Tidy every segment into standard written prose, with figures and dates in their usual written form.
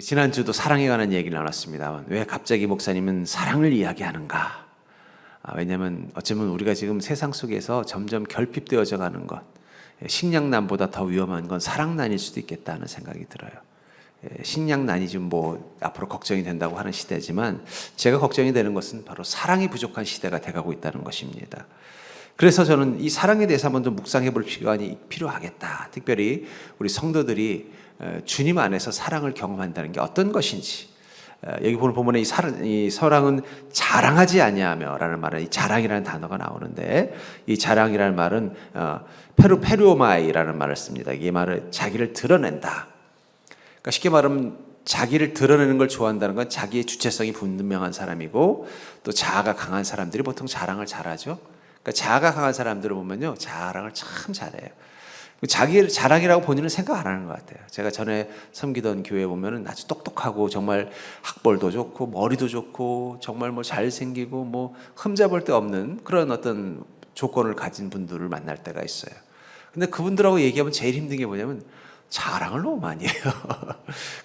지난주도 사랑에 관한 얘기를 나눴습니다. 왜 갑자기 목사님은 사랑을 이야기하는가? 왜냐하면 어쩌면 우리가 지금 세상 속에서 점점 결핍되어져 가는 것, 식량난보다 더 위험한 건 사랑난일 수도 있겠다는 생각이 들어요. 식량난이 지금 앞으로 걱정이 된다고 하는 시대지만 제가 걱정이 되는 것은 바로 사랑이 부족한 시대가 돼가고 있다는 것입니다. 그래서 저는 이 사랑에 대해서 한번 좀 묵상해 볼 시간이 필요하겠다. 특별히 우리 성도들이 주님 안에서 사랑을 경험한다는 게 어떤 것인지, 여기 보는 본문에 이 사랑은 자랑하지 아니하며라는 말은, 이 자랑이라는 단어가 나오는데, 이 자랑이라는 말은 페루마이라는 말을 씁니다. 이 말은 자기를 드러낸다. 그러니까 쉽게 말하면 자기를 드러내는 걸 좋아한다는 건 자기의 주체성이 분명한 사람이고, 또 자아가 강한 사람들이 보통 자랑을 잘하죠. 그러니까 자아가 강한 사람들을 보면요, 자랑을 참 잘해요. 자기 자랑이라고 본인은 생각 안 하는 것 같아요. 제가 전에 섬기던 교회 보면은 아주 똑똑하고 정말 학벌도 좋고 머리도 좋고 정말 잘생기고 흠잡을 데 없는 그런 어떤 조건을 가진 분들을 만날 때가 있어요. 근데 그분들하고 얘기하면 제일 힘든 게 뭐냐면 자랑을 너무 많이 해요.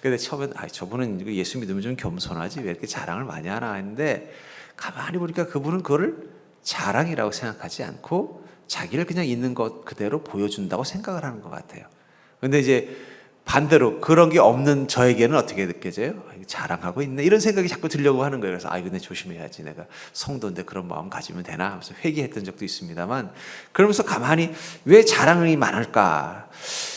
근데 처음엔 저분은 예수 믿으면 좀 겸손하지 왜 이렇게 자랑을 많이 하나 했는데, 가만히 보니까 그분은 그거를 자랑이라고 생각하지 않고 자기를 그냥 있는 것 그대로 보여준다고 생각을 하는 것 같아요. 근데 이제 반대로 그런 게 없는 저에게는 어떻게 느껴져요? 자랑하고 있네, 이런 생각이 자꾸 들려고 하는 거예요. 그래서 근데 조심해야지, 내가 성도인데 그런 마음 가지면 되나 하면서 회개했던 적도 있습니다만, 그러면서 가만히 왜 자랑이 많을까?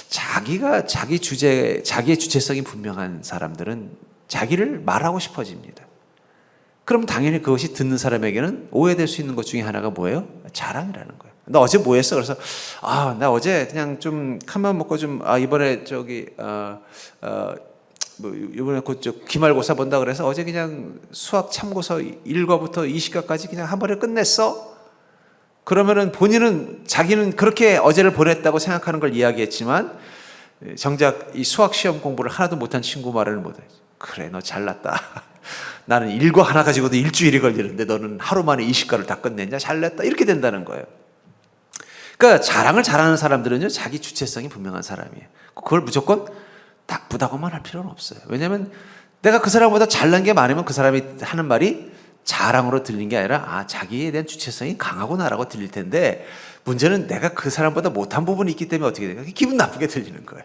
자기의 주체성이 분명한 사람들은 자기를 말하고 싶어집니다. 그럼 당연히 그것이 듣는 사람에게는 오해될 수 있는 것 중에 하나가 뭐예요? 자랑이라는 거예요. 나 어제 뭐 했어? 그래서 나 어제 그냥 좀 큰맘 먹고 이번에 이번에 기말고사 본다 그래서 어제 그냥 수학 참고서 1과부터 20과까지 그냥 한 번에 끝냈어. 그러면은 본인은 자기는 그렇게 어제를 보냈다고 생각하는 걸 이야기했지만, 정작 이 수학 시험 공부를 하나도 못한 친구 말을 못해. 그래, 너 잘났다. 나는 1과 하나 가지고도 일주일이 걸리는데 너는 하루 만에 20과를 다 끝냈냐? 잘났다. 이렇게 된다는 거예요. 그러니까 자랑을 잘하는 사람들은요, 자기 주체성이 분명한 사람이에요. 그걸 무조건 나쁘다고만 할 필요는 없어요. 왜냐하면 내가 그 사람보다 잘난 게 많으면 그 사람이 하는 말이 자랑으로 들리는 게 아니라 자기에 대한 주체성이 강하구나라고 들릴 텐데, 문제는 내가 그 사람보다 못한 부분이 있기 때문에 어떻게 될까? 기분 나쁘게 들리는 거예요.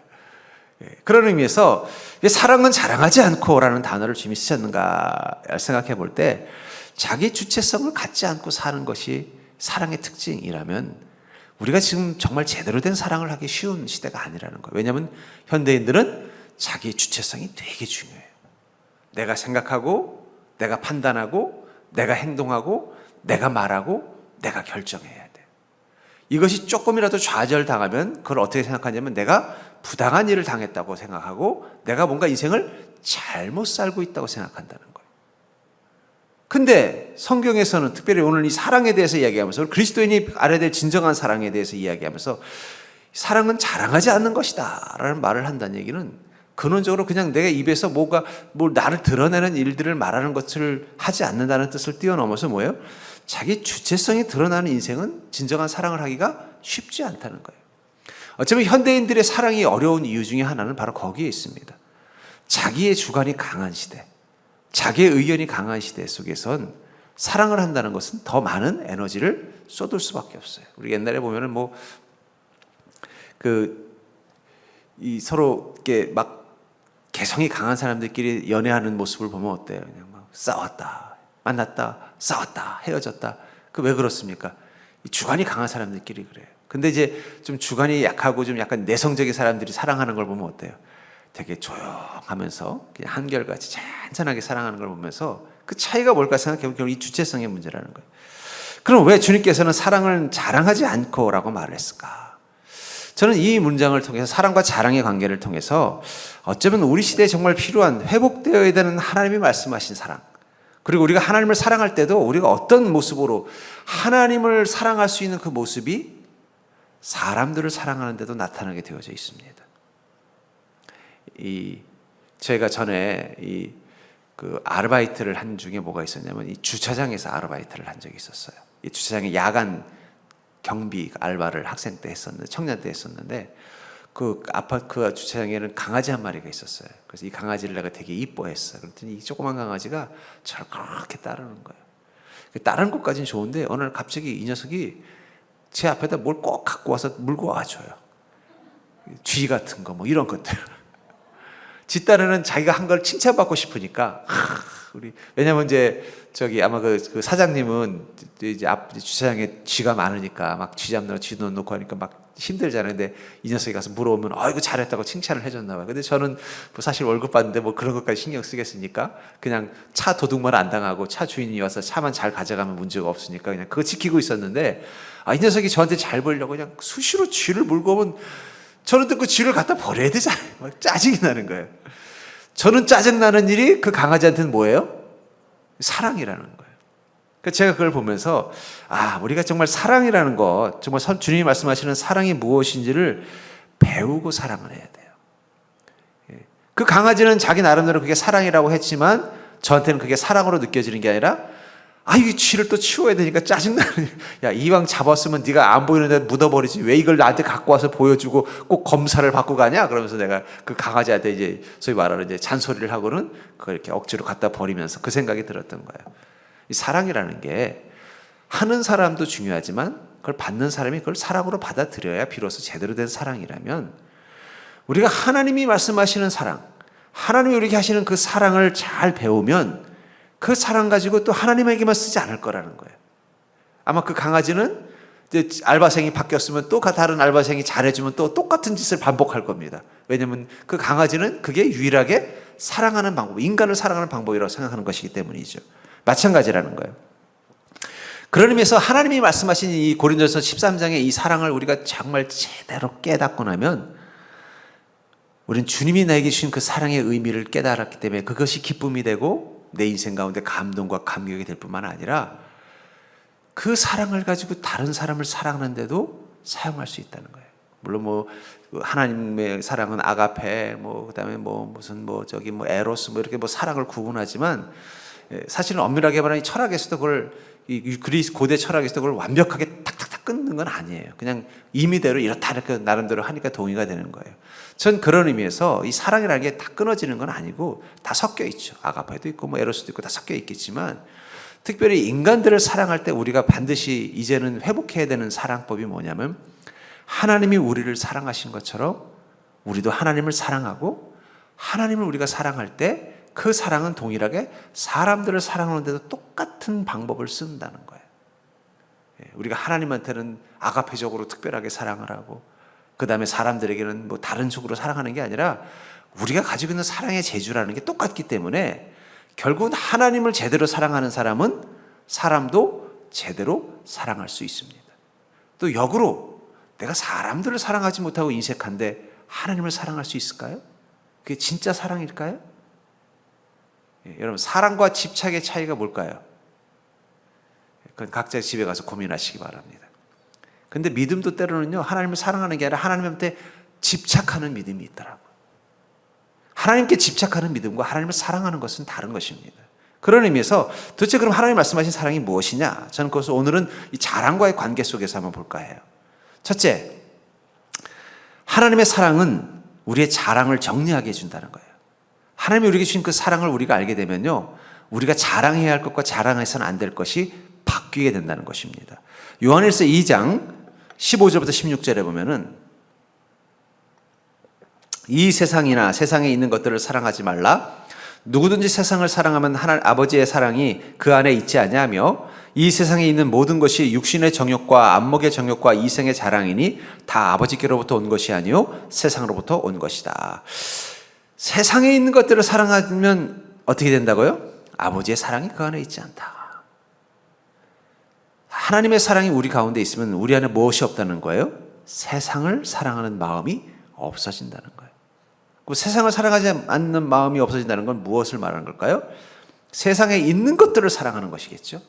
그런 의미에서 사랑은 자랑하지 않고라는 단어를 주님이 쓰셨는가 생각해 볼 때, 자기 주체성을 갖지 않고 사는 것이 사랑의 특징이라면 우리가 지금 정말 제대로 된 사랑을 하기 쉬운 시대가 아니라는 거예요. 왜냐하면 현대인들은 자기 주체성이 되게 중요해요. 내가 생각하고, 내가 판단하고, 내가 행동하고, 내가 말하고, 내가 결정해야 돼. 이것이 조금이라도 좌절당하면 그걸 어떻게 생각하냐면 내가 부당한 일을 당했다고 생각하고, 내가 뭔가 인생을 잘못 살고 있다고 생각한다는 거예요. 근데 성경에서는 특별히 오늘 이 사랑에 대해서 이야기하면서, 그리스도인이 알아야 될 진정한 사랑에 대해서 이야기하면서 사랑은 자랑하지 않는 것이다 라는 말을 한다는 얘기는, 근원적으로 그냥 내가 입에서 나를 드러내는 일들을 말하는 것을 하지 않는다는 뜻을 뛰어넘어서 뭐예요? 자기 주체성이 드러나는 인생은 진정한 사랑을 하기가 쉽지 않다는 거예요. 어쩌면 현대인들의 사랑이 어려운 이유 중에 하나는 바로 거기에 있습니다. 자기의 주관이 강한 시대, 자기의 의견이 강한 시대 속에선 사랑을 한다는 것은 더 많은 에너지를 쏟을 수밖에 없어요. 우리 옛날에 보면은 서로 이렇게 개성이 강한 사람들끼리 연애하는 모습을 보면 어때요? 그냥 싸웠다, 만났다, 싸웠다, 헤어졌다. 왜 그렇습니까? 주관이 강한 사람들끼리 그래요. 근데 이제 좀 주관이 약하고 좀 약간 내성적인 사람들이 사랑하는 걸 보면 어때요? 되게 조용하면서 그냥 한결같이 잔잔하게 사랑하는 걸 보면서 그 차이가 뭘까 생각해보면 결국 이 주체성의 문제라는 거예요. 그럼 왜 주님께서는 사랑을 자랑하지 않고라고 말을 했을까? 저는 이 문장을 통해서 사랑과 자랑의 관계를 통해서 어쩌면 우리 시대에 정말 필요한, 회복되어야 되는 하나님이 말씀하신 사랑, 그리고 우리가 하나님을 사랑할 때도 우리가 어떤 모습으로 하나님을 사랑할 수 있는 그 모습이 사람들을 사랑하는 데도 나타나게 되어져 있습니다. 저희가 전에 아르바이트를 한 중에 뭐가 있었냐면, 이 주차장에서 아르바이트를 한 적이 있었어요. 이 주차장에 야간 경비 알바를 학생 때 했었는데, 청년 때 했었는데, 그 아파트 주차장에는 강아지 한 마리가 있었어요. 그래서 이 강아지를 내가 되게 이뻐했어. 그랬더니 이 조그만 강아지가 저를 그렇게 따르는 거예요. 따르는 것까지는 좋은데 어느 날 갑자기 이 녀석이 제 앞에다 뭘 꼭 갖고 와서 물고 와줘요. 쥐 같은 거 뭐 이런 것들. 지 딴에는 자기가 한 걸 칭찬받고 싶으니까 왜냐면 이제 저기 아마 그 사장님은 이제 앞 주차장에 쥐가 많으니까 막 쥐 잡느라 쥐 놓고 하니까 막 힘들잖아요. 근데 이 녀석이 가서 물어오면 이거 잘했다고 칭찬을 해줬나 봐요. 근데 저는 뭐 사실 월급 받는데 뭐 그런 것까지 신경 쓰겠습니까? 그냥 차 도둑만 안 당하고 차 주인이 와서 차만 잘 가져가면 문제가 없으니까 그냥 그거 지키고 있었는데 이 녀석이 저한테 잘 보이려고 그냥 수시로 쥐를 물고 오면 저는 또 그 쥐를 갖다 버려야 되잖아요. 막 짜증이 나는 거예요. 저는 짜증나는 일이 그 강아지한테는 뭐예요? 사랑이라는 거예요. 그러니까 제가 그걸 보면서 우리가 정말 사랑이라는 것, 정말 주님이 말씀하시는 사랑이 무엇인지를 배우고 사랑을 해야 돼요. 그 강아지는 자기 나름대로 그게 사랑이라고 했지만 저한테는 그게 사랑으로 느껴지는 게 아니라 이 쥐를 또 치워야 되니까 짜증나는. 야, 이왕 잡았으면 네가 안 보이는데 묻어버리지 왜 이걸 나한테 갖고 와서 보여주고 꼭 검사를 받고 가냐? 그러면서 내가 그 강아지한테 이제 소위 말하는 이제 잔소리를 하고는 그걸 이렇게 억지로 갖다 버리면서 그 생각이 들었던 거예요. 이 사랑이라는 게 하는 사람도 중요하지만 그걸 받는 사람이 그걸 사랑으로 받아들여야 비로소 제대로 된 사랑이라면 우리가 하나님이 말씀하시는 사랑, 하나님이 우리에게 하시는 그 사랑을 잘 배우면 그 사랑 가지고 또 하나님에게만 쓰지 않을 거라는 거예요. 아마 그 강아지는 이제 알바생이 바뀌었으면 또 다른 알바생이 잘해주면 또 똑같은 짓을 반복할 겁니다. 왜냐하면 그 강아지는 그게 유일하게 사랑하는 방법, 인간을 사랑하는 방법이라고 생각하는 것이기 때문이죠. 마찬가지라는 거예요. 그런 의미에서 하나님이 말씀하신 이 고린도서 13장의 이 사랑을 우리가 정말 제대로 깨닫고 나면 우리는 주님이 나에게 주신 그 사랑의 의미를 깨달았기 때문에 그것이 기쁨이 되고 내 인생 가운데 감동과 감격이 될 뿐만 아니라 그 사랑을 가지고 다른 사람을 사랑하는데도 사용할 수 있다는 거예요. 물론 하나님의 사랑은 아가페, 그다음에 무슨 저기 에로스 이렇게 사랑을 구분하지만 사실은 엄밀하게 말하면 철학에서도 그걸 이 그리스 고대 철학에서도 그걸 완벽하게 탁탁탁 끊는 건 아니에요. 그냥 임의대로 이렇다 이렇게 나름대로 하니까 동의가 되는 거예요. 전 그런 의미에서 이 사랑이라는 게 다 끊어지는 건 아니고 다 섞여 있죠. 아가페도 있고 에로스도 있고 다 섞여 있겠지만 특별히 인간들을 사랑할 때 우리가 반드시 이제는 회복해야 되는 사랑법이 뭐냐면 하나님이 우리를 사랑하신 것처럼 우리도 하나님을 사랑하고 하나님을 우리가 사랑할 때 그 사랑은 동일하게 사람들을 사랑하는데도 똑같은 방법을 쓴다는 거예요. 우리가 하나님한테는 아가페적으로 특별하게 사랑을 하고 그 다음에 사람들에게는 다른 쪽으로 사랑하는 게 아니라 우리가 가지고 있는 사랑의 재주라는 게 똑같기 때문에 결국은 하나님을 제대로 사랑하는 사람은 사람도 제대로 사랑할 수 있습니다. 또 역으로 내가 사람들을 사랑하지 못하고 인색한데 하나님을 사랑할 수 있을까요? 그게 진짜 사랑일까요? 여러분 사랑과 집착의 차이가 뭘까요? 그건 각자 집에 가서 고민하시기 바랍니다. 근데 믿음도 때로는요 하나님을 사랑하는 게 아니라 하나님한테 집착하는 믿음이 있더라고요. 하나님께 집착하는 믿음과 하나님을 사랑하는 것은 다른 것입니다. 그런 의미에서 도대체 그럼 하나님 말씀하신 사랑이 무엇이냐? 저는 그것을 오늘은 이 자랑과의 관계 속에서 한번 볼까 해요. 첫째, 하나님의 사랑은 우리의 자랑을 정리하게 해준다는 거예요. 하나님이 우리에게 주신 그 사랑을 우리가 알게 되면요 우리가 자랑해야 할 것과 자랑해서는 안 될 것이 바뀌게 된다는 것입니다. 요한일서 2장 15절부터 16절에 보면은 이 세상이나 세상에 있는 것들을 사랑하지 말라. 누구든지 세상을 사랑하면 하나님 아버지의 사랑이 그 안에 있지 아니하며 이 세상에 있는 모든 것이 육신의 정욕과 안목의 정욕과 이생의 자랑이니 다 아버지께로부터 온 것이 아니요 세상으로부터 온 것이다. 세상에 있는 것들을 사랑하면 어떻게 된다고요? 아버지의 사랑이 그 안에 있지 않다. 하나님의 사랑이 우리 가운데 있으면 우리 안에 무엇이 없다는 거예요? 세상을 사랑하는 마음이 없어진다는 거예요. 그 세상을 사랑하지 않는 마음이 없어진다는 건 무엇을 말하는 걸까요? 세상에 있는 것들을 사랑하는 것이겠죠.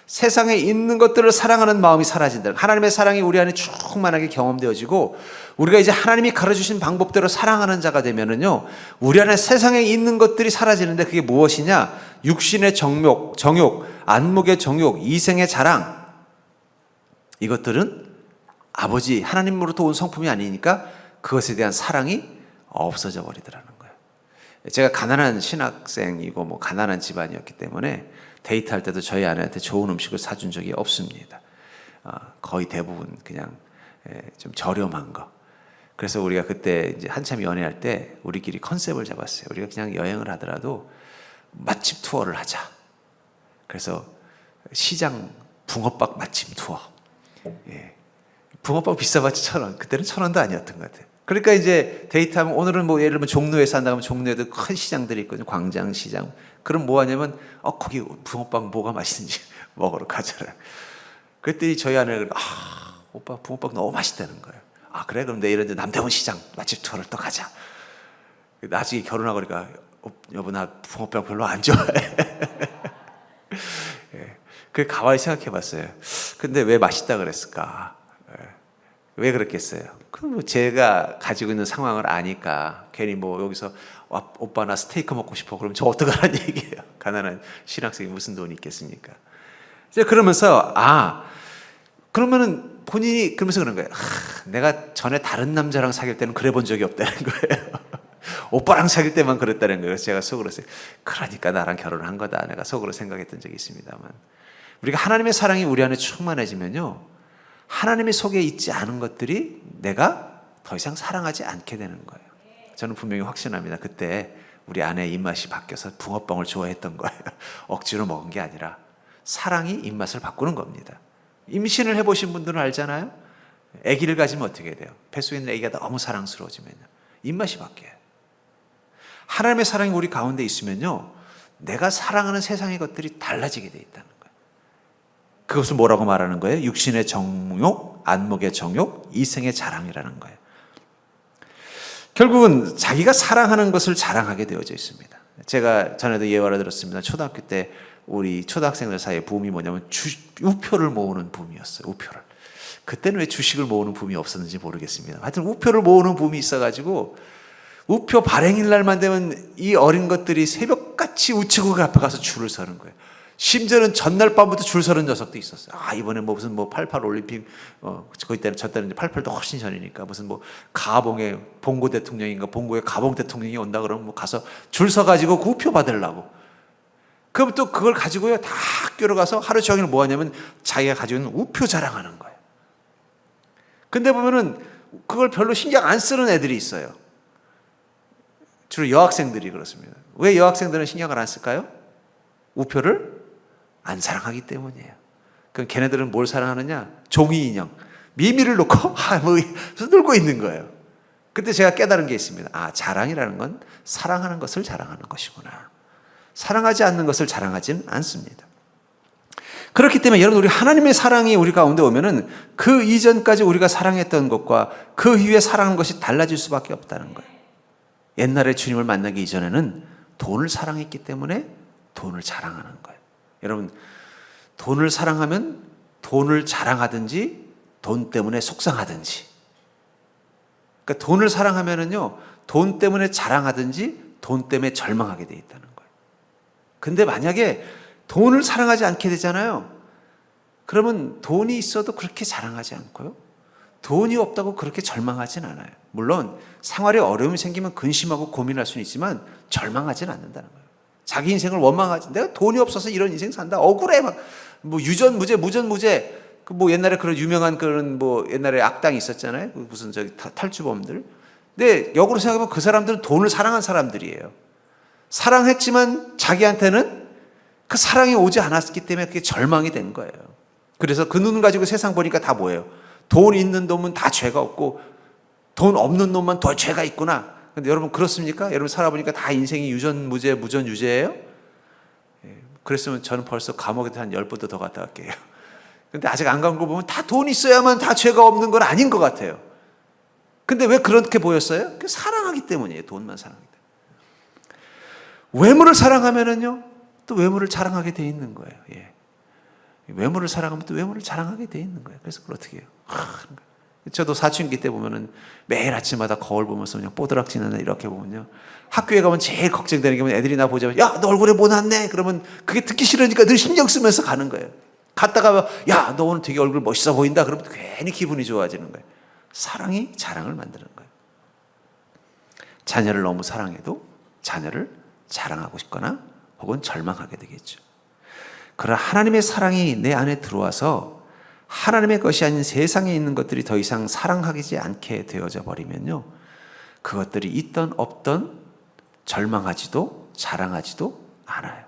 세상에 있는 것들을 사랑하는 마음이 사라진다. 하나님의 사랑이 우리 안에 충만하게 경험되어지고 우리가 이제 하나님이 가르쳐주신 방법대로 사랑하는 자가 되면은요 우리 안에 세상에 있는 것들이 사라지는데 그게 무엇이냐? 육신의 정욕, 안목의 정욕, 이생의 자랑, 이것들은 아버지 하나님으로부터 온 성품이 아니니까 그것에 대한 사랑이 없어져 버리더라는 거예요. 제가 가난한 신학생이고 뭐 가난한 집안이었기 때문에 데이트할 때도 저희 아내한테 좋은 음식을 사준 적이 없습니다. 거의 대부분 그냥 좀 저렴한 거. 그래서 우리가 그때 이제 한참 연애할 때 우리끼리 컨셉을 잡았어요. 우리가 그냥 여행을 하더라도 맛집 투어를 하자. 그래서 시장 붕어빵 맛집 투어. 예. 붕어빵 비싸봤자 1,000원. 그때는 1,000원도 아니었던 것 같아요. 그러니까 이제 데이트하면 오늘은 뭐 예를 들면 종로에 산다면 종로에도 큰 시장들이 있거든요. 광장시장. 그럼 뭐 하냐면 거기 붕어빵 뭐가 맛있는지 먹으러 가잖아요. 그랬더니 저희 아내가 오빠 붕어빵 너무 맛있다는 거예요. 그래? 그럼 내일은 이제 남대문 시장 맛집 투어를 또 가자. 나중에 결혼하고 그러니까 여보 나 붕어빵 별로 안 좋아해. 예. 그 가만히 생각해 봤어요. 근데 왜 맛있다 그랬을까? 왜 그랬겠어요? 그럼 제가 가지고 있는 상황을 아니까 괜히 뭐 여기서 오빠 나 스테이크 먹고 싶어 그럼 저 어떡하라는 얘기예요. 가난한 신학생이 무슨 돈이 있겠습니까? 이제 그러면서 그러면은 본인이 그러면서 그런 거예요. 내가 전에 다른 남자랑 사귈 때는 그래 본 적이 없다는 거예요. 오빠랑 사귈 때만 그랬다는 거예요. 그래서 제가 속으로 그러니까 나랑 결혼한 거다. 내가 속으로 생각했던 적이 있습니다만 우리가 하나님의 사랑이 우리 안에 충만해지면요. 하나님의 속에 있지 않은 것들이 내가 더 이상 사랑하지 않게 되는 거예요. 저는 분명히 확신합니다. 그때 우리 아내의 입맛이 바뀌어서 붕어빵을 좋아했던 거예요. 억지로 먹은 게 아니라 사랑이 입맛을 바꾸는 겁니다. 임신을 해보신 분들은 알잖아요. 아기를 가지면 어떻게 돼요? 뱃속에 있는 아기가 너무 사랑스러워지면요. 입맛이 바뀌어요. 하나님의 사랑이 우리 가운데 있으면요. 내가 사랑하는 세상의 것들이 달라지게 돼 있다는 거예요. 그것을 뭐라고 말하는 거예요? 육신의 정욕, 안목의 정욕, 이생의 자랑이라는 거예요. 결국은 자기가 사랑하는 것을 자랑하게 되어져 있습니다. 제가 전에도 예화를 들었습니다. 초등학교 때 우리 초등학생들 사이에 붐이 뭐냐면 우표를 모으는 붐이었어요. 우표를. 그때는 왜 주식을 모으는 붐이 없었는지 모르겠습니다. 하여튼 우표를 모으는 붐이 있어가지고 우표 발행일 날만 되면 이 어린 것들이 새벽같이 우체국 앞에 가서 줄을 서는 거예요. 심지어는 전날 밤부터 줄 서는 녀석도 있었어요. 이번에 무슨 88 올림픽, 거기 때는 저 때는 88도 훨씬 전이니까 무슨 가봉의 봉고 대통령인가 봉고의 가봉 대통령이 온다 그러면 가서 줄 서가지고 그 우표 받으려고. 그럼 또 그걸 가지고요 다 학교로 가서 하루 종일 뭐 하냐면 자기가 가지고 있는 우표 자랑하는 거예요. 근데 보면은 그걸 별로 신경 안 쓰는 애들이 있어요. 주로 여학생들이 그렇습니다. 왜 여학생들은 신경을 안 쓸까요? 우표를 안 사랑하기 때문이에요. 그럼 걔네들은 뭘 사랑하느냐? 종이 인형. 미미를 놓고 놀고 있는 거예요. 그때 제가 깨달은 게 있습니다. 자랑이라는 건 사랑하는 것을 자랑하는 것이구나. 사랑하지 않는 것을 자랑하지는 않습니다. 그렇기 때문에 여러분 우리 하나님의 사랑이 우리 가운데 오면은 그 이전까지 우리가 사랑했던 것과 그 이후에 사랑하는 것이 달라질 수밖에 없다는 거예요. 옛날에 주님을 만나기 이전에는 돈을 사랑했기 때문에 돈을 자랑하는 거예요. 여러분 돈을 사랑하면 돈을 자랑하든지 돈 때문에 속상하든지. 그러니까 돈을 사랑하면은요 돈 때문에 자랑하든지 돈 때문에 절망하게 돼 있다는 거예요. 근데 만약에 돈을 사랑하지 않게 되잖아요. 그러면 돈이 있어도 그렇게 자랑하지 않고요. 돈이 없다고 그렇게 절망하진 않아요. 물론 생활에 어려움이 생기면 근심하고 고민할 수는 있지만 절망하진 않는다는 거예요. 자기 인생을 원망하지. 내가 돈이 없어서 이런 인생 산다. 억울해. 유전무죄, 무전무죄. 옛날에 그런 유명한 그런 옛날에 악당이 있었잖아요. 무슨 탈주범들. 근데 역으로 생각하면 그 사람들은 돈을 사랑한 사람들이에요. 사랑했지만 자기한테는 그 사랑이 오지 않았기 때문에 그게 절망이 된 거예요. 그래서 그 눈 가지고 세상 보니까 다 뭐예요? 돈 있는 놈은 다 죄가 없고 돈 없는 놈만 더 죄가 있구나. 근데 여러분 그렇습니까? 여러분 살아보니까 다 인생이 유전무죄, 무전유죄예요? 그랬으면 저는 벌써 감옥에 한 10번도 더 갔다 갈게요. 근데 아직 안 간 거 보면 다 돈 있어야만 다 죄가 없는 건 아닌 것 같아요. 근데 왜 그렇게 보였어요? 사랑하기 때문이에요. 돈만 사랑하기 때문에. 외모를 사랑하면은요, 또 외모를 자랑하게 돼 있는 거예요. 예. 외모를 사랑하면 또 외모를 자랑하게 돼 있는 거예요. 그래서 그걸 어떻게 해요? 저도 사춘기 때 보면은 매일 아침마다 거울 보면서 그냥 뽀드락지는 이렇게 보면요. 학교에 가면 제일 걱정되는 게 애들이 나 보자면 야, 너 얼굴에 뭐 났네? 그러면 그게 듣기 싫으니까 늘 신경 쓰면서 가는 거예요. 갔다가 야, 너 오늘 되게 얼굴 멋있어 보인다. 그러면 괜히 기분이 좋아지는 거예요. 사랑이 자랑을 만드는 거예요. 자녀를 너무 사랑해도 자녀를 자랑하고 싶거나 혹은 절망하게 되겠죠. 그러나 하나님의 사랑이 내 안에 들어와서 하나님의 것이 아닌 세상에 있는 것들이 더 이상 사랑하지 않게 되어져 버리면요, 그것들이 있던 없던 절망하지도 자랑하지도 않아요.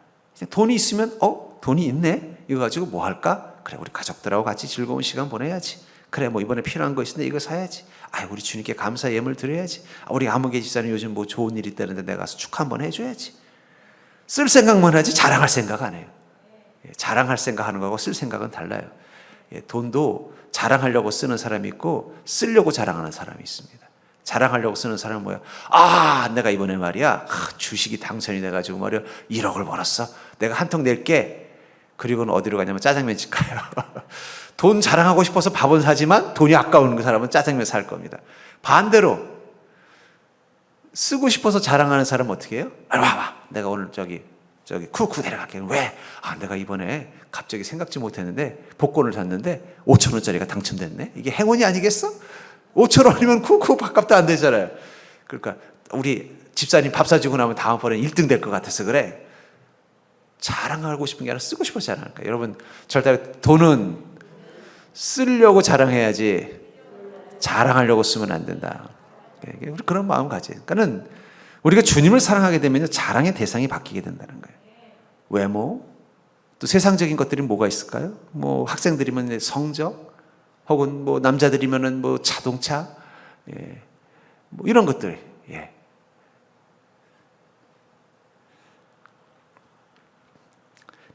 돈이 있으면 돈이 있네? 이거 가지고 뭐 할까? 그래, 우리 가족들하고 같이 즐거운 시간 보내야지. 그래, 뭐 이번에 필요한 거 있는데 이거 사야지. 우리 주님께 감사 예물 드려야지. 우리 아무개 집사님 요즘 뭐 좋은 일 있다는데 내가 가서 축하 한번 해줘야지. 쓸 생각만 하지 자랑할 생각 안 해요. 자랑할 생각하는 거하고 쓸 생각은 달라요. 돈도 자랑하려고 쓰는 사람이 있고 쓰려고 자랑하는 사람이 있습니다. 자랑하려고 쓰는 사람은 뭐야? 내가 이번에 말이야, 주식이 당첨이 돼가지고 말이야 1억을 벌었어. 내가 한 통 낼게. 그리고는 어디로 가냐면 짜장면집 가요. 돈 자랑하고 싶어서 밥은 사지만 돈이 아까운 그 사람은 짜장면 살 겁니다. 반대로 쓰고 싶어서 자랑하는 사람은 어떻게 해요? 와봐, 내가 오늘 저기 쿠쿠 데려갈게. 왜? 내가 이번에 갑자기 생각지 못했는데 복권을 샀는데 5,000원짜리가 당첨됐네. 이게 행운이 아니겠어? 5,000원이면 쿠쿠 밥값도 안 되잖아요. 그러니까 우리 집사님 밥 사주고 나면 다음번에 1등 될 것 같아서 그래. 자랑하고 싶은 게 아니라 쓰고 싶어서 자랑할 거예요. 여러분, 절대 돈은 쓰려고 자랑해야지 자랑하려고 쓰면 안 된다. 우리 그런 마음 가져요. 그러니까는 우리가 주님을 사랑하게 되면 자랑의 대상이 바뀌게 된다는 거예요. 외모, 또 세상적인 것들이 뭐가 있을까요? 뭐 학생들이면 성적, 혹은 뭐 남자들이면은 뭐 자동차, 뭐 이런 것들.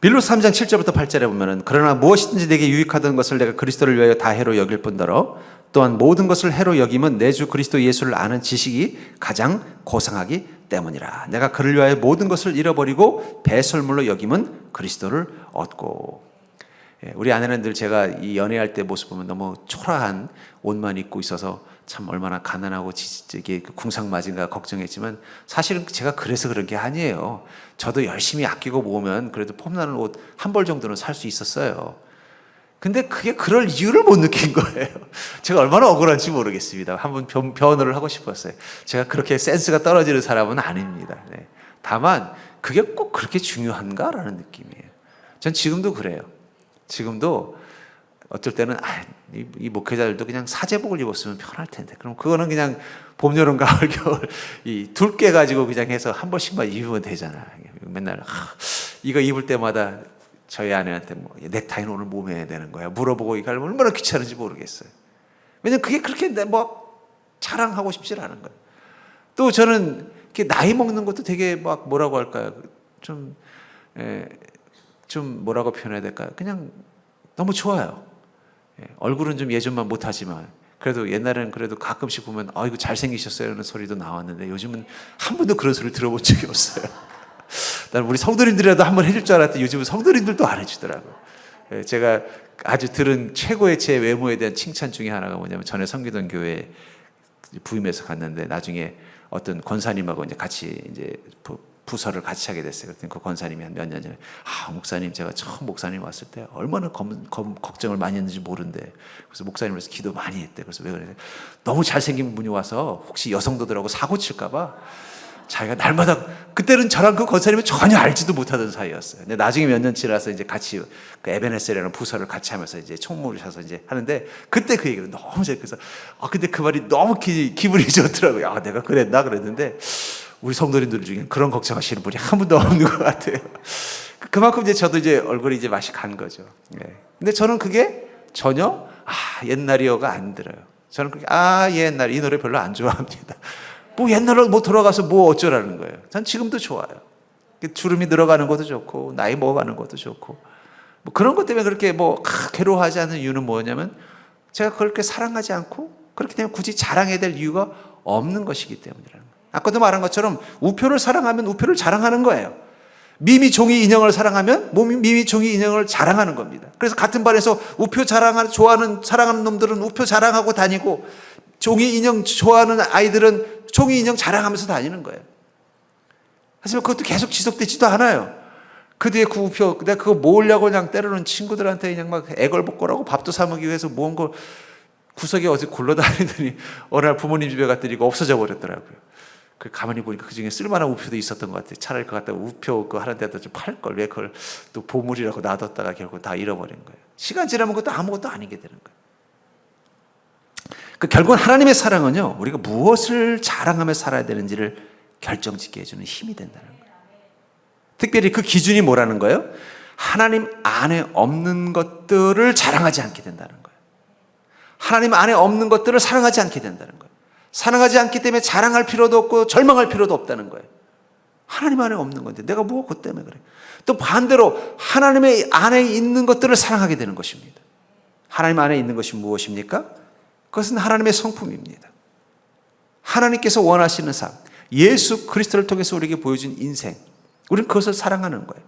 빌립보서 3장 7절부터 8절에 보면은 그러나 무엇이든지 내게 유익하던 것을 내가 그리스도를 위하여 다 해로 여길 뿐더러 또한 모든 것을 해로 여김은 내 주 그리스도 예수를 아는 지식이 가장 고상하기 때문이라. 내가 그를 위하여 모든 것을 잃어버리고 배설물로 여김은 그리스도를 얻고. 우리 아내는 늘 제가 이 연애할 때 모습 보면 너무 초라한 옷만 입고 있어서 참 얼마나 가난하고 이게 궁상맞은가 걱정했지만 사실은 제가 그래서 그런 게 아니에요. 저도 열심히 아끼고 모으면 그래도 폼나는 옷 한 벌 정도는 살 수 있었어요. 근데 그게 그럴 이유를 못 느낀 거예요. 제가 얼마나 억울한지 모르겠습니다. 한번 변호를 하고 싶었어요. 제가 그렇게 센스가 떨어지는 사람은 아닙니다. 다만 그게 꼭 그렇게 중요한가라는 느낌이에요. 전 지금도 그래요. 지금도 어떨 때는 이 목회자들도 그냥 사제복을 입었으면 편할 텐데 그럼 그거는 그냥 봄, 여름, 가을, 겨울 이 둘게 가지고 그냥 해서 한 번씩만 입으면 되잖아. 맨날 이거 입을 때마다 저희 아내한테 뭐 넥타이는 오늘 뭐 매야 되는 거야 물어보고 이걸 얼마나 귀찮은지 모르겠어요. 왜냐면 그게 그렇게 뭐 자랑하고 싶지 않은 거예요. 또 저는 이렇게 나이 먹는 것도 되게 막 뭐라고 할까요? 좀 뭐라고 표현해야 될까요? 그냥 너무 좋아요. 얼굴은 좀 예전만 못하지만 그래도 옛날에는 그래도 가끔씩 보면 이거 잘생기셨어요 라는 소리도 나왔는데 요즘은 한 번도 그런 소리를 들어본 적이 없어요. 난 우리 성도님들이라도 한번 해줄 줄 알았더니 요즘은 성도님들도 안 해주더라고요. 제가 아주 들은 최고의 제 외모에 대한 칭찬 중에 하나가 뭐냐면 전에 섬기던 교회 부임해서 갔는데 나중에 어떤 권사님하고 이제 같이 이제 부서를 같이 하게 됐어요. 그랬더니 그 권사님이 한 몇 년 전에 목사님 제가 처음 목사님 왔을 때 얼마나 걱정을 많이 했는지 모른대. 그래서 목사님으로서 기도 많이 했대. 그래서 왜 그래? 너무 잘생긴 분이 와서 혹시 여성도들하고 사고 칠까 봐 자기가 날마다 그때는 저랑 그 권사님은 전혀 알지도 못하던 사이였어요. 근데 나중에 몇 년 지나서 이제 같이 그 에베네셀이라는 부서를 같이 하면서 이제 총무를 사서 이제 하는데 그때 그 얘기를 너무 재밌어서 근데 그 말이 너무 기분이 좋더라고요. 내가 그랬나 그랬는데 우리 성도님들 중에 그런 걱정하시는 분이 한 분도 없는 것 같아요. 그만큼 이제 저도 이제 얼굴이 이제 맛이 간 거죠. 근데 저는 그게 전혀 옛날이요가 안 들어요. 저는 그게 옛날 이 노래 별로 안 좋아합니다. 뭐 옛날로 뭐 돌아가서 뭐 어쩌라는 거예요. 전 지금도 좋아요. 주름이 늘어가는 것도 좋고 나이 먹어가는 것도 좋고 뭐 그런 것 때문에 그렇게 뭐 괴로워하지 않는 이유는 뭐냐면 제가 그렇게 사랑하지 않고 그렇게 되면 굳이 자랑해야 될 이유가 없는 것이기 때문이라는 거예요. 아까도 말한 것처럼 우표를 사랑하면 우표를 자랑하는 거예요. 미미 종이 인형을 사랑하면 미미 종이 인형을 자랑하는 겁니다. 그래서 같은 반에서 우표 좋아하는 사랑하는 놈들은 우표 자랑하고 다니고 종이 인형 좋아하는 아이들은 종이 인형 자랑하면서 다니는 거예요. 하지만 그것도 계속 지속되지도 않아요. 그 뒤에 그 우표 내가 그거 모으려고 그냥 때로는 친구들한테 그냥 막 애걸복걸하고 밥도 사 먹기 위해서 모은 걸 구석에 어디 굴러다니더니 어느 날 부모님 집에 갔더니 이거 없어져 버렸더라고요. 그 가만히 보니까 그 중에 쓸만한 우표도 있었던 것 같아요. 차라리 그거 갖다가 우표 그거 하는 데다 좀 팔 걸. 왜 그걸 또 보물이라고 놔뒀다가 결국 다 잃어버린 거예요. 시간 지나면 그것도 아무것도 아닌 게 되는 거예요. 그 결국은 하나님의 사랑은요, 우리가 무엇을 자랑하며 살아야 되는지를 결정짓게 해주는 힘이 된다는 거예요. 특별히 그 기준이 뭐라는 거예요? 하나님 안에 없는 것들을 자랑하지 않게 된다는 거예요. 하나님 안에 없는 것들을 사랑하지 않게 된다는 거예요. 사랑하지 않기 때문에 자랑할 필요도 없고 절망할 필요도 없다는 거예요. 하나님 안에 없는 건데 내가 뭐 그것 때문에 그래. 또 반대로 하나님의 안에 있는 것들을 사랑하게 되는 것입니다. 하나님 안에 있는 것이 무엇입니까? 그것은 하나님의 성품입니다. 하나님께서 원하시는 삶, 예수 그리스도를 통해서 우리에게 보여준 인생, 우리는 그것을 사랑하는 거예요.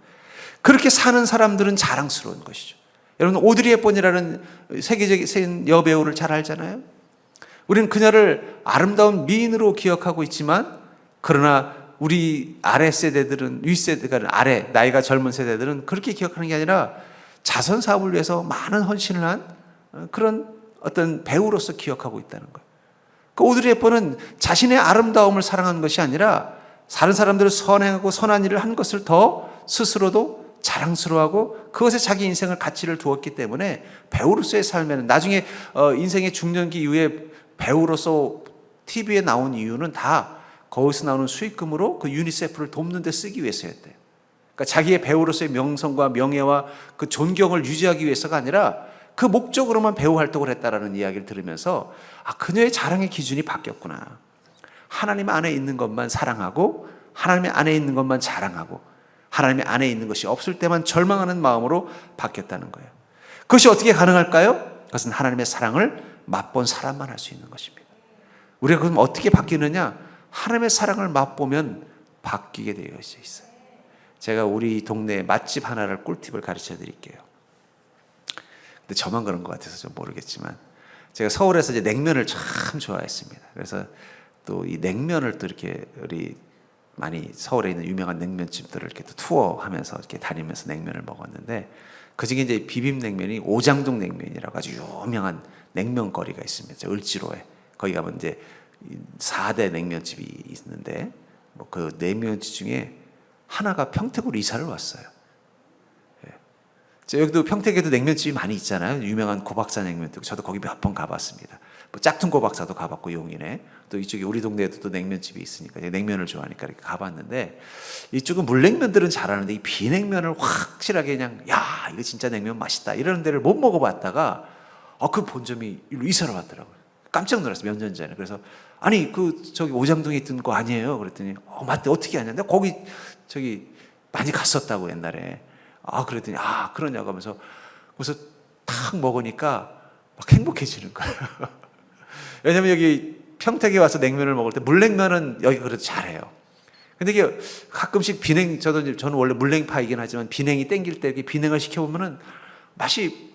그렇게 사는 사람들은 자랑스러운 것이죠. 여러분 오드리 헵번이라는 세계적인 여배우를 잘 알잖아요. 우리는 그녀를 아름다운 미인으로 기억하고 있지만, 그러나 우리 아래 세대들은, 윗세대가 아래 나이가 젊은 세대들은 그렇게 기억하는 게 아니라 자선 사업을 위해서 많은 헌신을 한 그런 어떤 배우로서 기억하고 있다는 거예요. 그 오드리 헵번은 자신의 아름다움을 사랑한 것이 아니라 다른 사람들을 선행하고 선한 일을 한 것을 더 스스로도 자랑스러워하고 그것에 자기 인생을 가치를 두었기 때문에 배우로서의 삶에는, 나중에 인생의 중년기 이후에 배우로서 TV에 나온 이유는 다 거기서 나오는 수익금으로 그 유니세프를 돕는 데 쓰기 위해서였대요. 그러니까 자기의 배우로서의 명성과 명예와 그 존경을 유지하기 위해서가 아니라 그 목적으로만 배우 활동을 했다라는 이야기를 들으면서, 아, 그녀의 자랑의 기준이 바뀌었구나. 하나님 안에 있는 것만 사랑하고 하나님 안에 있는 것만 자랑하고 하나님 안에 있는 것이 없을 때만 절망하는 마음으로 바뀌었다는 거예요. 그것이 어떻게 가능할까요? 그것은 하나님의 사랑을 맛본 사람만 할 수 있는 것입니다. 우리가 그럼 어떻게 바뀌느냐? 하나님의 사랑을 맛보면 바뀌게 되어 있어요. 제가 우리 동네 맛집 하나를 꿀팁을 가르쳐 드릴게요. 근데 저만 그런 것 같아서 좀 모르겠지만, 제가 서울에서 이제 냉면을 참 좋아했습니다. 그래서 또 이 냉면을 또 이렇게 우리 많이 서울에 있는 유명한 냉면집들을 이렇게 또 투어하면서 이렇게 다니면서 냉면을 먹었는데, 그 중에 이제 비빔냉면이 오장동 냉면이라고 아주 유명한 냉면거리가 있습니다. 을지로에. 거기 가면 이제 4대 냉면집이 있는데, 뭐 그 냉면집 중에 하나가 평택으로 이사를 왔어요. 여기도 평택에도 냉면집이 많이 있잖아요. 유명한 고박사 냉면도. 저도 거기 몇 번 가봤습니다. 뭐 짝퉁 고박사도 가봤고, 용인에. 또 이쪽에 우리 동네에도 또 냉면집이 있으니까 냉면을 좋아하니까 이렇게 가봤는데, 이쪽은 물냉면들은 잘하는데 이 비냉면을 확실하게 그냥, 야, 이거 진짜 냉면 맛있다 이러는 데를 못 먹어봤다가 그 본점이 일로 이사를 왔더라고요. 깜짝 놀랐어요. 몇 년 전에. 그래서 아니 저기 오장동에 있던 거 아니에요? 그랬더니 맞대. 어떻게 아냐? 내가 거기 저기 많이 갔었다고 옛날에. 그랬더니 그러냐고 하면서, 그래서 탁 먹으니까 막 행복해지는 거예요. 왜냐면 여기 평택에 와서 냉면을 먹을 때 물냉면은 여기 그래도 잘해요. 근데 이게 가끔씩 저는 원래 물냉파이긴 하지만 비냉이 땡길 때 이렇게 비냉을 시켜보면은 맛이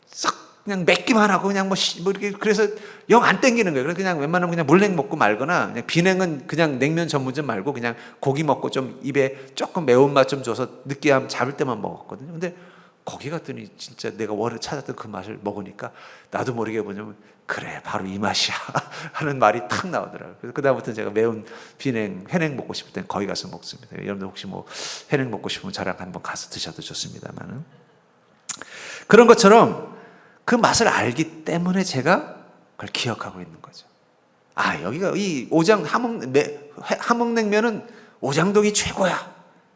싹 그냥 맵기만 하고 그냥 뭐 이렇게, 그래서 영 안 땡기는 거예요. 그래서 그냥 웬만하면 그냥 물냉 먹고 말거나, 그냥 비냉은 그냥 냉면 전문점 말고 그냥 고기 먹고 좀 입에 조금 매운맛 좀 줘서 느끼함 잡을 때만 먹었거든요. 근데 거기 갔더니 진짜 내가 원래 찾았던 그 맛을 먹으니까 나도 모르게 뭐냐면, 그래 바로 이 맛이야 하는 말이 탁 나오더라고요. 그래서 그다음부터는 제가 매운 비냉, 회냉 먹고 싶을 땐 거기 가서 먹습니다. 여러분들 혹시 뭐 회냉 먹고 싶으면 저랑 한번 가서 드셔도 좋습니다만은, 그런 것처럼 그 맛을 알기 때문에 제가 그걸 기억하고 있는 거죠. 여기가 이 함흥냉면은 오장동이 최고야.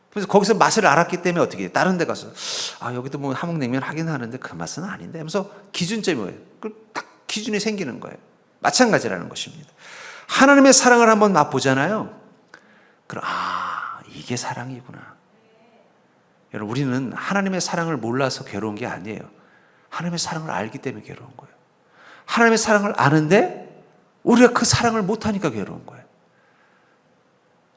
그래서 거기서 맛을 알았기 때문에 어떻게 해? 다른 데 가서 여기도 뭐 함흥냉면 하긴 하는데 그 맛은 아닌데 하면서 기준점이 뭐예요? 딱 기준이 생기는 거예요. 마찬가지라는 것입니다. 하나님의 사랑을 한번 맛보잖아요. 그럼 이게 사랑이구나. 여러분, 우리는 하나님의 사랑을 몰라서 괴로운 게 아니에요. 하나님의 사랑을 알기 때문에 괴로운 거예요. 하나님의 사랑을 아는데 우리가 그 사랑을 못하니까 괴로운 거예요.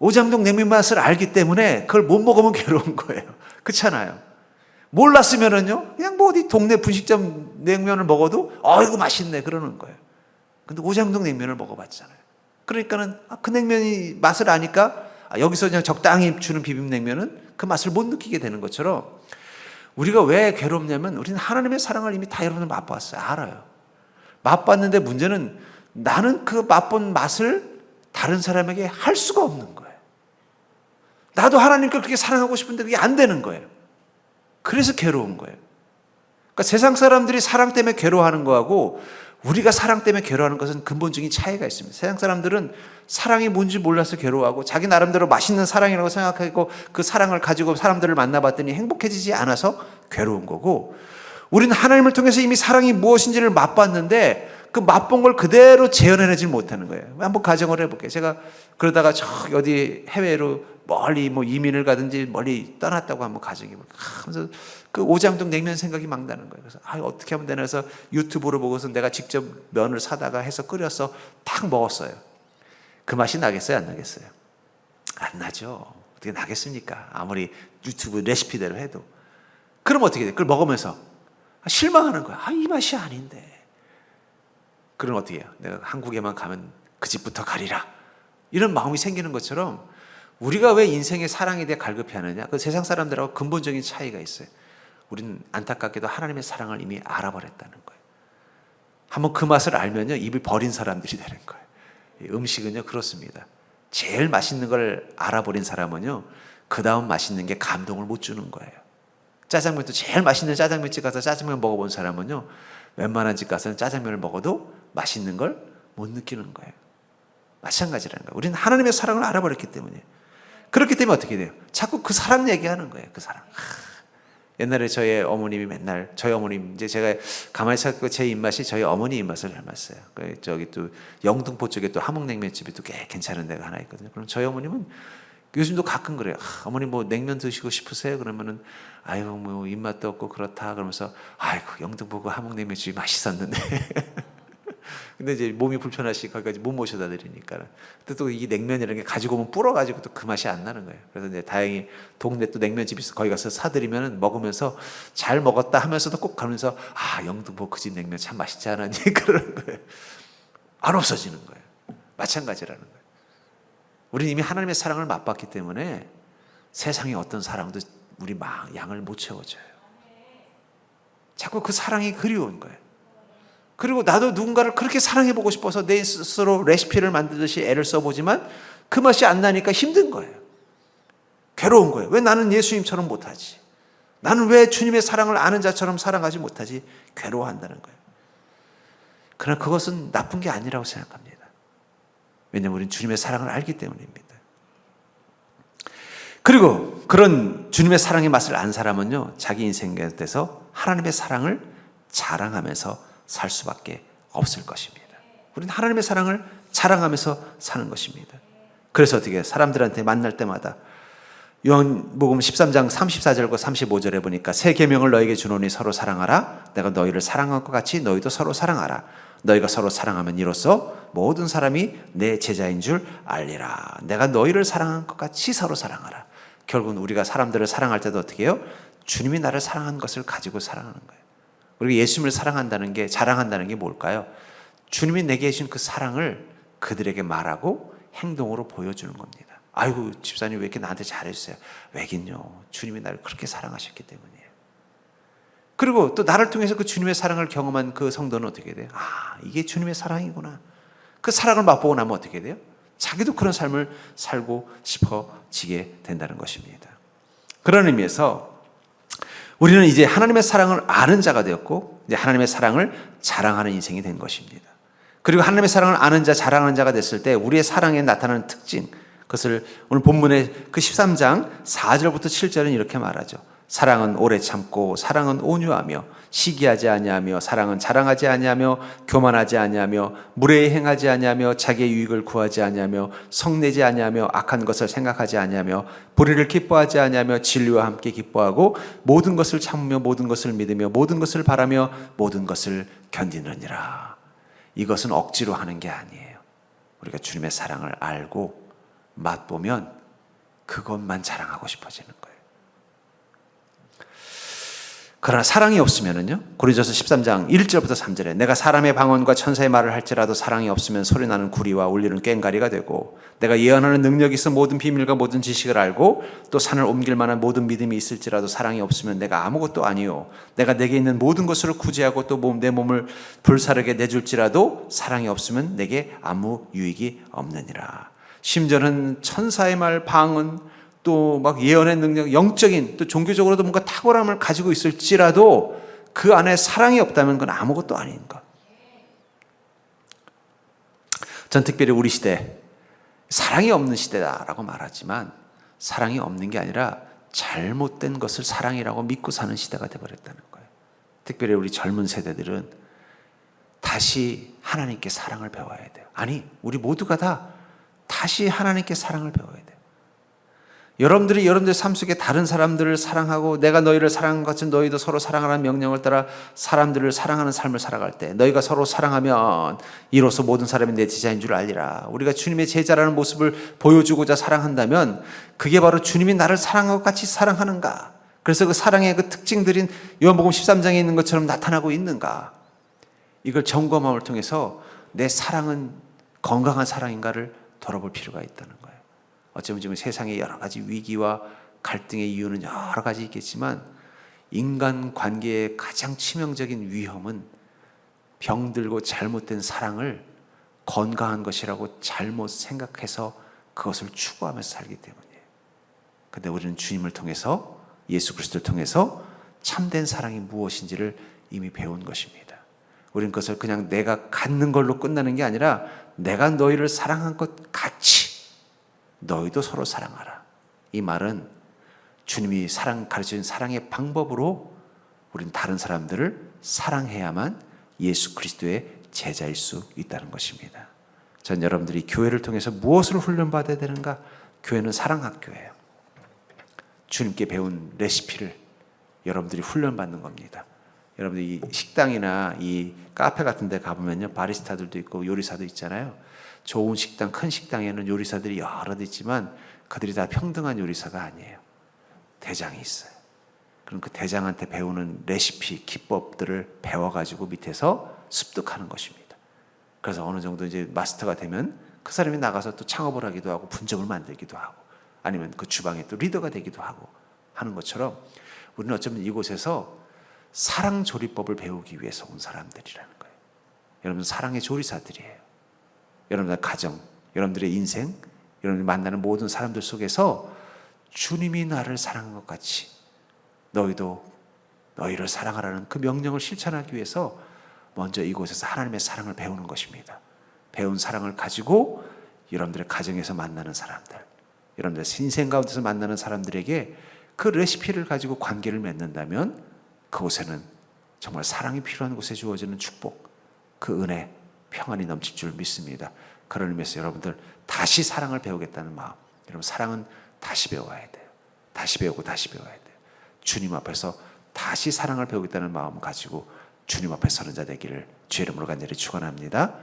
오장동 냉면 맛을 알기 때문에 그걸 못 먹으면 괴로운 거예요. 그렇잖아요. 몰랐으면은요, 그냥 뭐 어디 동네 분식점 냉면을 먹어도 이거 맛있네 그러는 거예요. 근데 오장동 냉면을 먹어봤잖아요. 그러니까는 그 냉면이 맛을 아니까 여기서 그냥 적당히 주는 비빔냉면은 그 맛을 못 느끼게 되는 것처럼, 우리가 왜 괴롭냐면 우리는 하나님의 사랑을 이미 다 여러분들 맛봤어요. 알아요. 맛봤는데 문제는 나는 그 맛본 맛을 다른 사람에게 할 수가 없는 거예요. 나도 하나님께 그렇게 사랑하고 싶은데 그게 안 되는 거예요. 그래서 괴로운 거예요. 그러니까 세상 사람들이 사랑 때문에 괴로워하는 거하고 우리가 사랑 때문에 괴로워하는 것은 근본적인 차이가 있습니다. 세상 사람들은 사랑이 뭔지 몰라서 괴로워하고 자기 나름대로 맛있는 사랑이라고 생각하고 그 사랑을 가지고 사람들을 만나봤더니 행복해지지 않아서 괴로운 거고, 우리는 하나님을 통해서 이미 사랑이 무엇인지를 맛봤는데 그 맛본 걸 그대로 재현해내지 못하는 거예요. 한번 가정을 해볼게요. 제가 그러다가 저 어디 해외로 멀리 뭐 이민을 가든지 멀리 떠났다고 한번 가정해볼게요. 하면서 그 오장동 냉면 생각이 막 나는 거예요. 그래서 어떻게 하면 되나 해서 유튜브로 보고서 내가 직접 면을 사다가 해서 끓여서 탁 먹었어요. 그 맛이 나겠어요? 안 나겠어요? 안 나죠. 어떻게 나겠습니까? 아무리 유튜브 레시피대로 해도. 그럼 어떻게 돼요? 그걸 먹으면서 실망하는 거야. 이 맛이 아닌데. 그럼 어떻게 해요? 내가 한국에만 가면 그 집부터 가리라. 이런 마음이 생기는 것처럼 우리가 왜 인생의 사랑에 대해 갈급해하느냐? 그 세상 사람들하고 근본적인 차이가 있어요. 우리는 안타깝게도 하나님의 사랑을 이미 알아버렸다는 거예요. 한번 그 맛을 알면요, 입을 버린 사람들이 되는 거예요. 음식은요 그렇습니다. 제일 맛있는 걸 알아버린 사람은요, 그 다음 맛있는 게 감동을 못 주는 거예요. 짜장면도 제일 맛있는 짜장면집 가서 짜장면 먹어본 사람은요, 웬만한 집 가서는 짜장면을 먹어도 맛있는 걸 못 느끼는 거예요. 마찬가지라는 거예요. 우리는 하나님의 사랑을 알아버렸기 때문에. 그렇기 때문에 어떻게 돼요? 자꾸 그 사랑 얘기하는 거예요. 그 사랑. 옛날에 저희 어머님이 맨날, 저희 어머님, 이제 제가 가만히 생각해보고 제 입맛이 저희 어머니 입맛을 닮았어요. 저기 또 영등포 쪽에 또 함흥냉면집이 또 꽤 괜찮은 데가 하나 있거든요. 그럼 저희 어머님은 요즘도 가끔 그래요. 어머님 뭐 냉면 드시고 싶으세요? 그러면은 아이고 뭐 입맛도 없고 그렇다 그러면서 아이고 영등포 그 함흥냉면집이 맛있었는데 근데 이제 몸이 불편하시니까 거기까지 못 모셔다 드리니까. 근데 또 이 냉면이라는 게 가지고 오면 불어가지고 또 그 맛이 안 나는 거예요. 그래서 이제 다행히 동네 또 냉면집이 있어 거기 가서 사드리면 먹으면서 잘 먹었다 하면서도 꼭 가면서 영등포 그 집 냉면 참 맛있지 않았니? 그러는 거예요. 안 없어지는 거예요. 마찬가지라는 거예요. 우리는 이미 하나님의 사랑을 맛봤기 때문에 세상의 어떤 사랑도 우리 양을 못 채워줘요. 자꾸 그 사랑이 그리운 거예요. 그리고 나도 누군가를 그렇게 사랑해보고 싶어서 내 스스로 레시피를 만들듯이 애를 써보지만 그 맛이 안 나니까 힘든 거예요. 괴로운 거예요. 왜 나는 예수님처럼 못하지? 나는 왜 주님의 사랑을 아는 자처럼 사랑하지 못하지? 괴로워한다는 거예요. 그러나 그것은 나쁜 게 아니라고 생각합니다. 왜냐하면 우리는 주님의 사랑을 알기 때문입니다. 그리고 그런 주님의 사랑의 맛을 안 사람은요, 자기 인생에서 하나님의 사랑을 자랑하면서 살 수밖에 없을 것입니다. 우리는 하나님의 사랑을 자랑하면서 사는 것입니다. 그래서 어떻게 사람들한테 만날 때마다 요한복음 13장 34절과 35절에 보니까 새 계명을 너에게 주노니 서로 사랑하라. 내가 너희를 사랑한 것 같이 너희도 서로 사랑하라. 너희가 서로 사랑하면 이로써 모든 사람이 내 제자인 줄 알리라. 내가 너희를 사랑한 것 같이 서로 사랑하라. 결국은 우리가 사람들을 사랑할 때도 어떻게 해요? 주님이 나를 사랑한 것을 가지고 사랑하는 거예요. 우리가 예수님을 사랑한다는 게, 자랑한다는 게 뭘까요? 주님이 내게 주신 그 사랑을 그들에게 말하고 행동으로 보여주는 겁니다. 아이고 집사님 왜 이렇게 나한테 잘해주세요? 왜긴요, 주님이 나를 그렇게 사랑하셨기 때문이에요. 그리고 또 나를 통해서 그 주님의 사랑을 경험한 그 성도는 어떻게 돼요? 이게 주님의 사랑이구나. 그 사랑을 맛보고 나면 어떻게 돼요? 자기도 그런 삶을 살고 싶어지게 된다는 것입니다. 그런 의미에서 우리는 이제 하나님의 사랑을 아는 자가 되었고, 이제 하나님의 사랑을 자랑하는 인생이 된 것입니다. 그리고 하나님의 사랑을 아는 자, 자랑하는 자가 됐을 때 우리의 사랑에 나타나는 특징, 그것을 오늘 본문의 그 13장 4절부터 7절은 이렇게 말하죠. 사랑은 오래 참고, 사랑은 온유하며, 시기하지 아니하며, 사랑은 자랑하지 아니하며, 교만하지 아니하며, 무례히 행하지 아니하며, 자기의 유익을 구하지 아니하며, 성내지 아니하며, 악한 것을 생각하지 아니하며, 불의를 기뻐하지 아니하며, 진리와 함께 기뻐하고, 모든 것을 참으며, 모든 것을 믿으며, 모든 것을 바라며, 모든 것을 견디느니라. 이것은 억지로 하는 게 아니에요. 우리가 주님의 사랑을 알고 맛보면 그것만 자랑하고 싶어지는 거예요. 그러나 사랑이 없으면은요, 고린도서 13장 1절부터 3절에 내가 사람의 방언과 천사의 말을 할지라도 사랑이 없으면 소리나는 구리와 울리는 꽹과리가 되고, 내가 예언하는 능력이 있어 모든 비밀과 모든 지식을 알고 또 산을 옮길 만한 모든 믿음이 있을지라도 사랑이 없으면 내가 아무것도 아니요, 내가 내게 있는 모든 것을 구제하고 또 내 몸을 불사르게 내줄지라도 사랑이 없으면 내게 아무 유익이 없느니라. 심지어는 천사의 말, 방언, 또 막 예언의 능력, 영적인 또 종교적으로도 뭔가 탁월함을 가지고 있을지라도 그 안에 사랑이 없다면 그건 아무것도 아닌 것. 전 특별히 우리 시대 사랑이 없는 시대다라고 말하지만 사랑이 없는 게 아니라 잘못된 것을 사랑이라고 믿고 사는 시대가 되어버렸다는 거예요. 특별히 우리 젊은 세대들은 다시 하나님께 사랑을 배워야 돼요. 아니, 우리 모두가 다 다시 하나님께 사랑을 배워야 돼요. 여러분들이 여러분들 삶 속에 다른 사람들을 사랑하고 내가 너희를 사랑한 것 같이 너희도 서로 사랑하라는 명령을 따라 사람들을 사랑하는 삶을 살아갈 때, 너희가 서로 사랑하면 이로써 모든 사람이 내 제자인 줄 알리라. 우리가 주님의 제자라는 모습을 보여주고자 사랑한다면 그게 바로 주님이 나를 사랑한 것 같이 사랑하는가, 그래서 그 사랑의 그 특징들인 요한복음 13장에 있는 것처럼 나타나고 있는가, 이걸 점검함을 통해서 내 사랑은 건강한 사랑인가를 돌아볼 필요가 있다는 거예요. 어쩌면 지금 세상의 여러 가지 위기와 갈등의 이유는 여러 가지 있겠지만 인간 관계의 가장 치명적인 위험은 병들고 잘못된 사랑을 건강한 것이라고 잘못 생각해서 그것을 추구하면서 살기 때문이에요. 그런데 우리는 주님을 통해서, 예수 그리스도를 통해서 참된 사랑이 무엇인지를 이미 배운 것입니다. 우리는 그것을 그냥 내가 갖는 걸로 끝나는 게 아니라 내가 너희를 사랑한 것 같이 너희도 서로 사랑하라. 이 말은 주님이 가르쳐준 사랑의 방법으로 우리는 다른 사람들을 사랑해야만 예수 그리스도의 제자일 수 있다는 것입니다. 전 여러분들이 교회를 통해서 무엇을 훈련받아야 되는가? 교회는 사랑학교예요. 주님께 배운 레시피를 여러분들이 훈련받는 겁니다. 여러분들이 이 식당이나 이 카페 같은 데 가보면요, 바리스타들도 있고 요리사도 있잖아요. 좋은 식당, 큰 식당에는 요리사들이 여러 대 있지만 그들이 다 평등한 요리사가 아니에요. 대장이 있어요. 그럼 그 대장한테 배우는 레시피, 기법들을 배워가지고 밑에서 습득하는 것입니다. 그래서 어느 정도 이제 마스터가 되면 그 사람이 나가서 또 창업을 하기도 하고 분점을 만들기도 하고 아니면 그 주방에 또 리더가 되기도 하고 하는 것처럼 우리는 어쩌면 이곳에서 사랑 조리법을 배우기 위해서 온 사람들이라는 거예요. 여러분 사랑의 조리사들이에요. 여러분들의 가정, 여러분들의 인생, 여러분들이 만나는 모든 사람들 속에서 주님이 나를 사랑한 것 같이 너희도 너희를 사랑하라는 그 명령을 실천하기 위해서 먼저 이곳에서 하나님의 사랑을 배우는 것입니다. 배운 사랑을 가지고 여러분들의 가정에서 만나는 사람들, 여러분들의 인생 가운데서 만나는 사람들에게 그 레시피를 가지고 관계를 맺는다면 그곳에는 정말 사랑이 필요한 곳에 주어지는 축복, 그 은혜, 평안이 넘칠 줄 믿습니다. 그런 의미에서 여러분들 다시 사랑을 배우겠다는 마음, 여러분 사랑은 다시 배워야 돼요. 다시 배우고 다시 배워야 돼요. 주님 앞에서 다시 사랑을 배우겠다는 마음을 가지고 주님 앞에 서는 자 되기를 주의 이름으로 간절히 축원합니다.